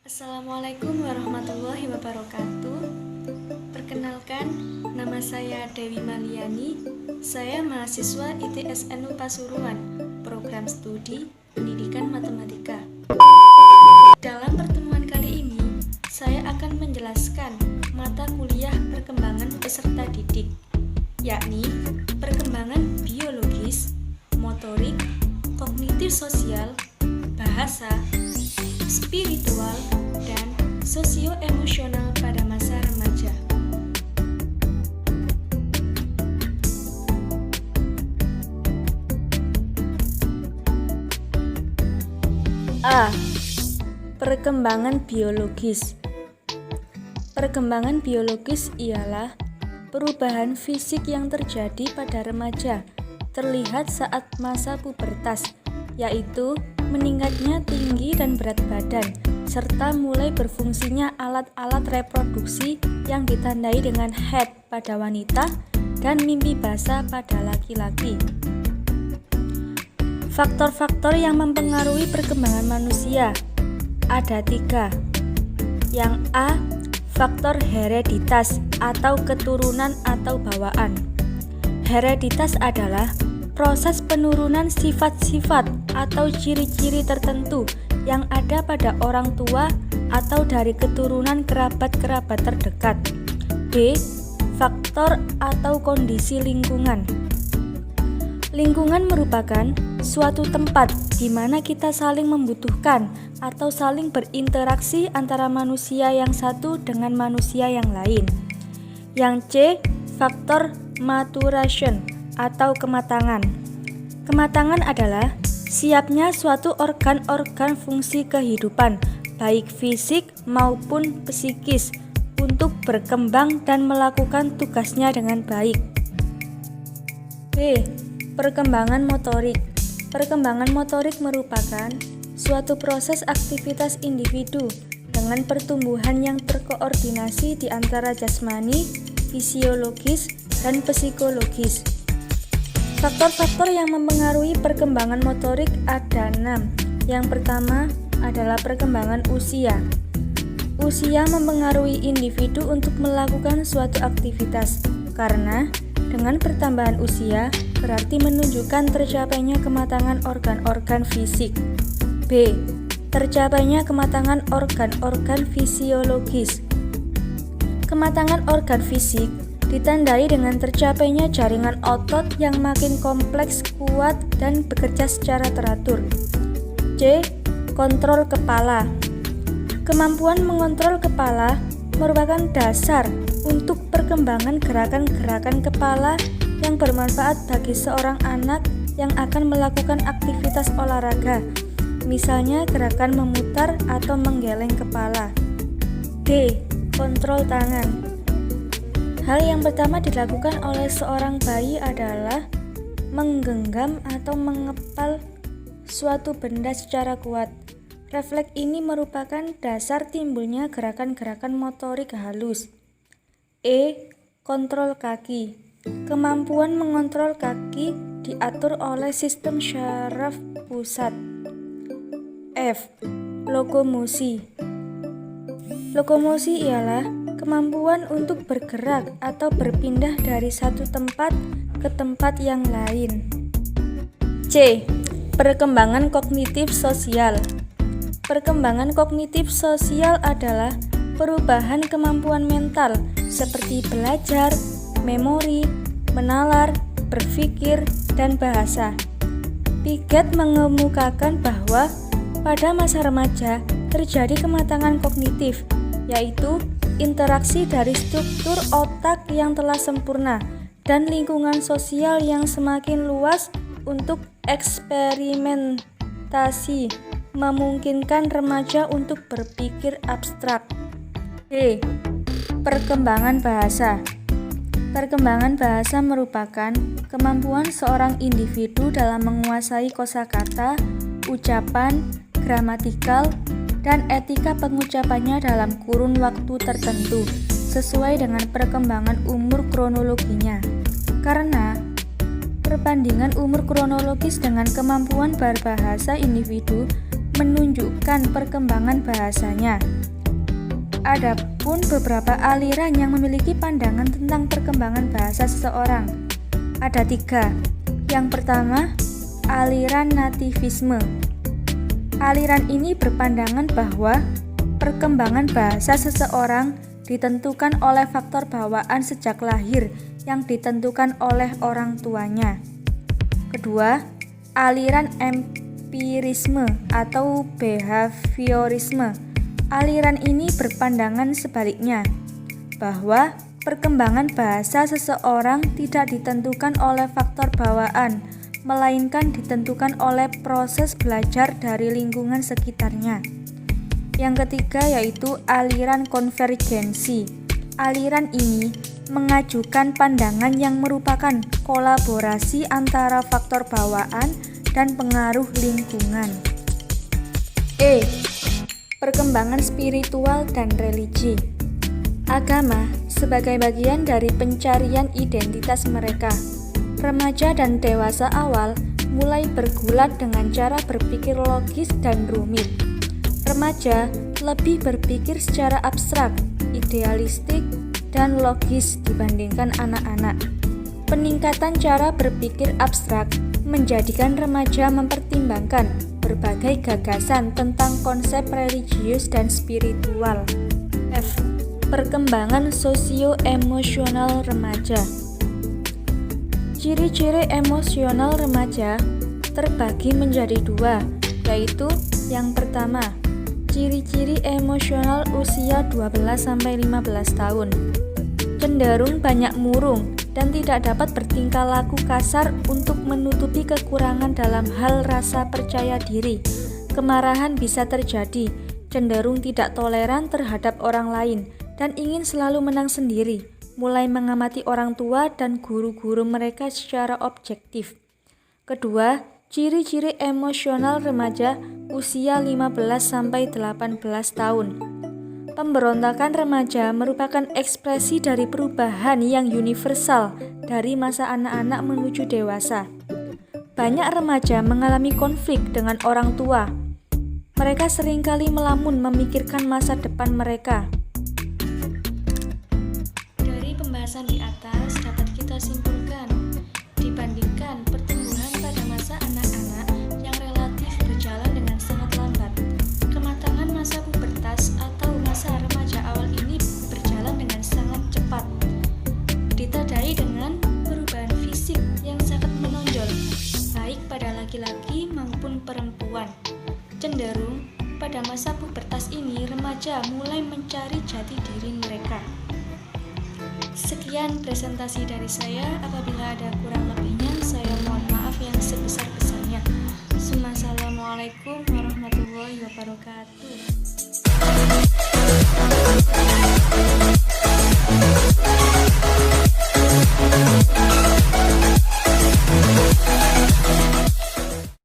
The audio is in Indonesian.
Assalamualaikum warahmatullahi wabarakatuh. Perkenalkan, nama saya Dewi Maliani. Saya mahasiswa ITSNU Pasuruan, program studi Pendidikan Matematika. Dalam pertemuan kali ini, saya akan menjelaskan mata kuliah perkembangan peserta didik, yakni perkembangan biologis, motorik, kognitif sosial, bahasa, spiritual, dan sosio-emosional pada masa remaja. A. Perkembangan biologis. Perkembangan biologis ialah perubahan fisik yang terjadi pada remaja, terlihat saat masa pubertas, yaitu meningkatnya tinggi dan berat badan, serta mulai berfungsinya alat-alat reproduksi yang ditandai dengan head pada wanita dan mimpi basah pada laki-laki. Faktor-faktor yang mempengaruhi perkembangan manusia ada 3. Yang A, faktor hereditas atau keturunan atau bawaan. Hereditas adalah proses penurunan sifat-sifat atau ciri-ciri tertentu yang ada pada orang tua atau dari keturunan kerabat-kerabat terdekat. B. Faktor atau kondisi lingkungan. Lingkungan merupakan suatu tempat di mana kita saling membutuhkan atau saling berinteraksi antara manusia yang satu dengan manusia yang lain. Yang C. Faktor maturation atau kematangan. Kematangan adalah siapnya suatu organ-organ fungsi kehidupan, baik fisik maupun psikis, untuk berkembang dan melakukan tugasnya dengan baik. B. Perkembangan motorik. Perkembangan motorik merupakan suatu proses aktivitas individu dengan pertumbuhan yang terkoordinasi di antara jasmani, fisiologis, dan psikologis. Faktor-faktor yang mempengaruhi perkembangan motorik ada 6. Yang pertama adalah perkembangan usia. Usia mempengaruhi individu untuk melakukan suatu aktivitas, karena dengan pertambahan usia berarti menunjukkan tercapainya kematangan organ-organ fisik. B. Tercapainya kematangan organ-organ fisiologis. Kematangan organ fisik ditandai dengan tercapainya jaringan otot yang makin kompleks, kuat, dan bekerja secara teratur. C. Kontrol kepala. Kemampuan mengontrol kepala merupakan dasar untuk perkembangan gerakan-gerakan kepala yang bermanfaat bagi seorang anak yang akan melakukan aktivitas olahraga, misalnya gerakan memutar atau menggeleng kepala. D. Kontrol tangan. Hal yang pertama dilakukan oleh seorang bayi adalah menggenggam atau mengepal suatu benda secara kuat. Refleks ini merupakan dasar timbulnya gerakan-gerakan motorik halus. E. Kontrol kaki. Kemampuan mengontrol kaki diatur oleh sistem syaraf pusat. F. Lokomosi. Lokomosi ialah kemampuan untuk bergerak atau berpindah dari satu tempat ke tempat yang lain. C. Perkembangan kognitif sosial. Perkembangan kognitif sosial adalah perubahan kemampuan mental seperti belajar, memori, menalar, berpikir, dan bahasa. Piaget mengemukakan bahwa pada masa remaja terjadi kematangan kognitif, yaitu interaksi dari struktur otak yang telah sempurna dan lingkungan sosial yang semakin luas untuk eksperimentasi, memungkinkan remaja untuk berpikir abstrak. D. Perkembangan bahasa. Perkembangan bahasa merupakan kemampuan seorang individu dalam menguasai kosakata, ucapan, gramatikal, dan etika pengucapannya dalam kurun waktu tertentu sesuai dengan perkembangan umur kronologinya. Karena perbandingan umur kronologis dengan kemampuan berbahasa individu menunjukkan perkembangan bahasanya. Adapun beberapa aliran yang memiliki pandangan tentang perkembangan bahasa seseorang. Ada 3. Yang pertama, aliran nativisme. Aliran ini berpandangan bahwa perkembangan bahasa seseorang ditentukan oleh faktor bawaan sejak lahir yang ditentukan oleh orang tuanya. Kedua, aliran empirisme atau behaviorisme. Aliran ini berpandangan sebaliknya, bahwa perkembangan bahasa seseorang tidak ditentukan oleh faktor bawaan, melainkan ditentukan oleh proses belajar dari lingkungan sekitarnya. Yang ketiga yaitu aliran konvergensi. Aliran ini mengajukan pandangan yang merupakan kolaborasi antara faktor bawaan dan pengaruh lingkungan. Perkembangan spiritual dan religi. Agama sebagai bagian dari pencarian identitas mereka. Remaja dan dewasa awal mulai bergulat dengan cara berpikir logis dan rumit. Remaja lebih berpikir secara abstrak, idealistik, dan logis dibandingkan anak-anak. Peningkatan cara berpikir abstrak menjadikan remaja mempertimbangkan berbagai gagasan tentang konsep religius dan spiritual. Perkembangan sosio-emosional remaja. Ciri-ciri emosional remaja terbagi menjadi 2, yaitu yang pertama, ciri-ciri emosional usia 12-15 tahun. Cenderung banyak murung dan tidak dapat bertingkah laku kasar untuk menutupi kekurangan dalam hal rasa percaya diri. Kemarahan bisa terjadi, cenderung tidak toleran terhadap orang lain, dan ingin selalu menang sendiri, mulai mengamati orang tua dan guru-guru mereka secara objektif. Kedua, ciri-ciri emosional remaja usia 15-18 tahun. Pemberontakan remaja merupakan ekspresi dari perubahan yang universal dari masa anak-anak menuju dewasa. Banyak remaja mengalami konflik dengan orang tua. Mereka seringkali melamun memikirkan masa depan mereka. Dari pembahasan di atas dapat kita simpulkan, dibandingkan pertumbuhan pada masa anak-anak yang relatif berjalan dengan sangat lambat, kematangan masa pubertas atau masa remaja awal ini berjalan dengan sangat cepat, ditandai dengan perubahan fisik yang sangat menonjol, baik pada laki-laki maupun perempuan. Cenderung pada masa pubertas ini remaja mulai mencari jati diri mereka. Sekian presentasi dari saya. Apabila ada kurang lebihnya, saya mohon maaf yang sebesar-besarnya. Assalamualaikum warahmatullahi wabarakatuh.